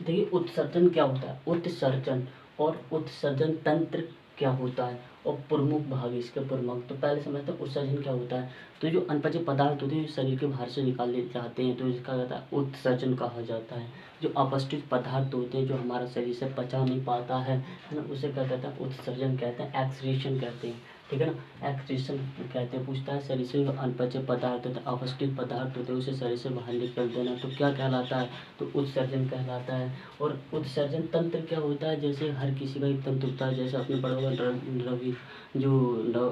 देखिए उत्सर्जन क्या होता है, उत्सर्जन और उत्सर्जन तंत्र क्या होता है और प्रमुख भाग इसके प्रमुख। तो पहले समझते हैं उत्सर्जन क्या होता है। तो जो अनपचे पदार्थ होते हैं जो शरीर के बाहर से निकाले जाते हैं तो इसका कहता है उत्सर्जन कहा जाता है। जो अपशिष्ट पदार्थ होते हैं जो हमारा शरीर से पचा नहीं पाता है ना, उसे क्या कहते हैं उत्सर्जन कहते हैं, एक्सक्रीशन कहते हैं। ठीक है ना, एक्सक्रीशन कहते हैं। पूछता है शरीर से अनपचे पदार्थ होते हैं, अपशिष्ट पदार्थ होते हैं उसे शरीर से बाहर निकल देना तो क्या कहलाता है, तो उत्सर्जन कहलाता है। और उत्सर्जन तंत्र क्या होता है, जैसे हर किसी का एक तंत्र होता है, जैसे आपने पढ़ा होगा रवि जो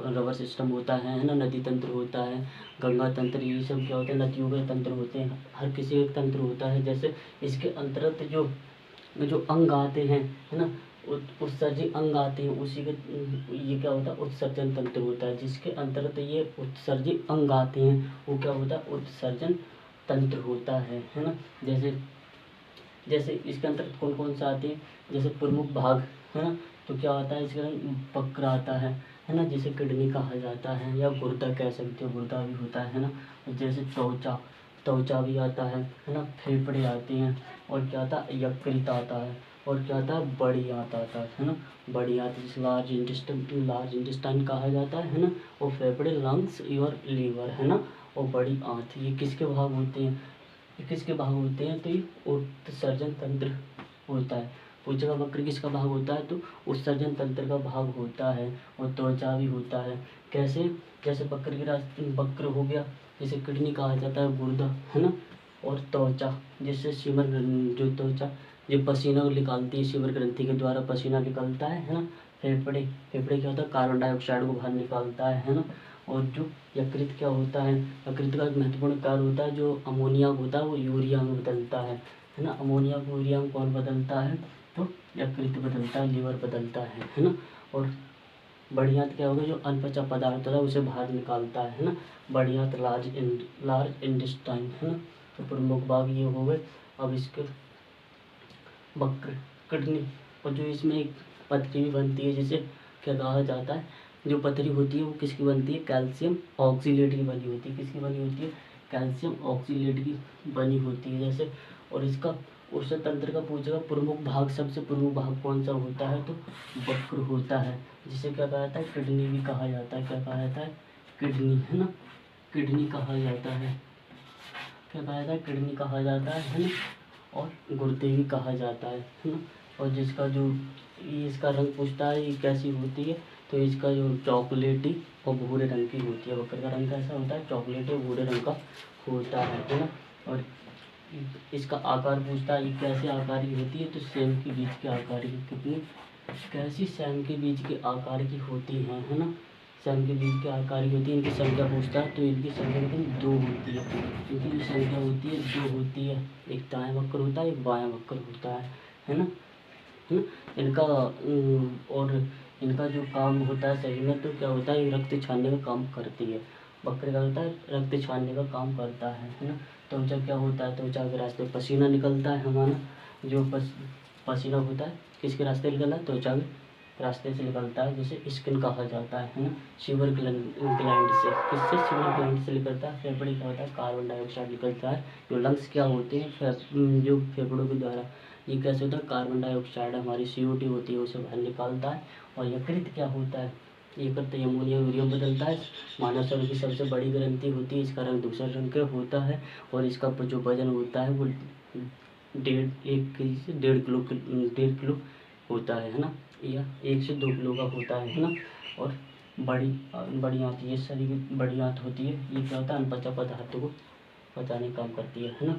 रबर सिस्टम होता है ना, नदी तंत्र होता है, गंगा तंत्र, ये सब क्या होते हैं नदियों के तंत्र होते हैं। हर किसी का एक तंत्र होता है। जैसे इसके अंतर्गत जो जो अंग आते हैं है ना, उत्सर्जी अंग आते हैं उसी के ये क्या होता है उत्सर्जन तंत्र होता है। जिसके अंतर्गत ये उत्सर्जी अंग आते हैं वो क्या होता है उत्सर्जन तंत्र होता है ना। जैसे जैसे इसके अंतर्गत कौन कौन सा आते हैं, जैसे प्रमुख भाग है ना, तो क्या आता है इसके अंदर वक्र आता है ना, जिसे किडनी कहा जाता है या गुर्दा कह सकते हो, गुर्दा भी होता है ना। जैसे त्वचा, त्वचा भी आता है ना, फेफड़े आते हैं और क्या आता है यकृत आता है और क्या आता है बड़ी आंत आता है ना, बड़ी आंत जिसे लार्ज इंटेस्टाइन कहा जाता है ना। और फेफड़े, लंग्स और लीवर है ना, और बड़ी आंत ये किसके भाग होते हैं, ये किसके भाग होते हैं, तो ये उत्सर्जन तंत्र होता है। पूछेगा वक्र किसका भाग होता है, तो उत्सर्जन तंत्र का भाग होता है। और त्वचा भी होता है। कैसे, जैसे वक्र के रास्ते वक्र हो गया, जिसे किडनी कहा जाता है, गुर्दा है ना, और त्वचा जिससे सीमर जो त्वचा जो पसीना निकालती है, सीवर ग्रंथि के द्वारा पसीना निकलता है ना। फेफड़े, फेफड़े क्या होता है कार्बन डाइऑक्साइड को बाहर निकालता है ना। और जो यकृत क्या होता है, यकृत का एक महत्वपूर्ण कार्य होता है, जो अमोनिया होता है वो यूरिया में बदलता है ना। अमोनिया को यूरिया में कौन बदलता है, तो यकृत बदलता है, लीवर बदलता है ना। और बड़ी आंत क्या होगा, जो अनपचा पदार्थ होता है उसे बाहर निकालता है ना। बड़ी आंत लार्ज इंटेस्टाइन है ना। तो प्रमुख भाग ये हो गए। अब इसके वक्र, किडनी, और जो इसमें एक पथरी भी बनती है जिसे क्या कहा जाता है, जो पथरी होती है वो किसकी बनती है, कैल्शियम ऑक्सीलेट की बनी होती है। किसकी बनी होती है, कैल्शियम ऑक्सीलेट की बनी होती है। जैसे और इसका उस तंत्र का पूछेगा प्रमुख भाग, सबसे प्रमुख भाग कौन सा होता है, तो वक्र होता है, जिसे क्या कहा जाता है किडनी भी कहा जाता है। क्या कहा जाता है, किडनी है ना, किडनी कहा जाता है। क्या कहा जाता है, किडनी कहा जाता है ना। और गुर्दे भी कहा जाता है ना। और जिसका जो ये इसका रंग पूछता है ये कैसी होती है, तो इसका जो चॉकलेटी और भूरे रंग की होती है। बकरे का रंग कैसा होता है, चॉकलेटी और भूरे रंग का होता है ना। और इसका आकार पूछता है ये कैसे आकार की होती है, तो सेम के बीज के आकार की। कितनी कैसी सेम के बीज के आकार की होती है ना। सेम के बीज के आकार की होती है। इनकी संख्या पूछता है तो इनकी संख्या कितनी, 2 होती है। इनकी जो संख्या होती है 2 होती है। एक दायां वक्र होता है, एक बायां वक्र होता है ना। इनका और इनका जो काम होता है शरीर में, तो क्या होता है ये रक्त छानने का काम करती है। बकरे का होता है रक्त छानने का काम करता है ना। त्वचा क्या होता है, त्वचा के रास्ते पसीना निकलता है हमारा, जो पसीना होता है किसके रास्ते निकलता है, त्वचा के रास्ते से निकलता है, जिसे स्किन कहा जाता है ना। शिवर ग्लैंड से, किससे, शिवर ग्लैंड से निकलता है। फेफड़े क्या होता है, कार्बन डाइऑक्साइड निकलता है। जो लंग्स क्या होते हैं, जो फेफड़ों के द्वारा ये कैसे होता है, कार्बन डाइऑक्साइड हमारी CO2 होती है उसे बाहर निकालता है। और यकृत क्या होता है, यकृत अमोनिया यूरिया बदलता है। मानव शरीर की सबसे बड़ी ग्रंथि होती है, इसका रंग दूसरे रंग का होता है। और इसका जो वजन होता है वो 1.5 से 1.5 किलो होता है ना, या 1 से 2 किलो का होता है ना। और बड़ी आंत, ये शरीर की बड़ी आंत होती है, ये क्या होता है अनपचा पदार्थों को पचाने का काम करती है ना।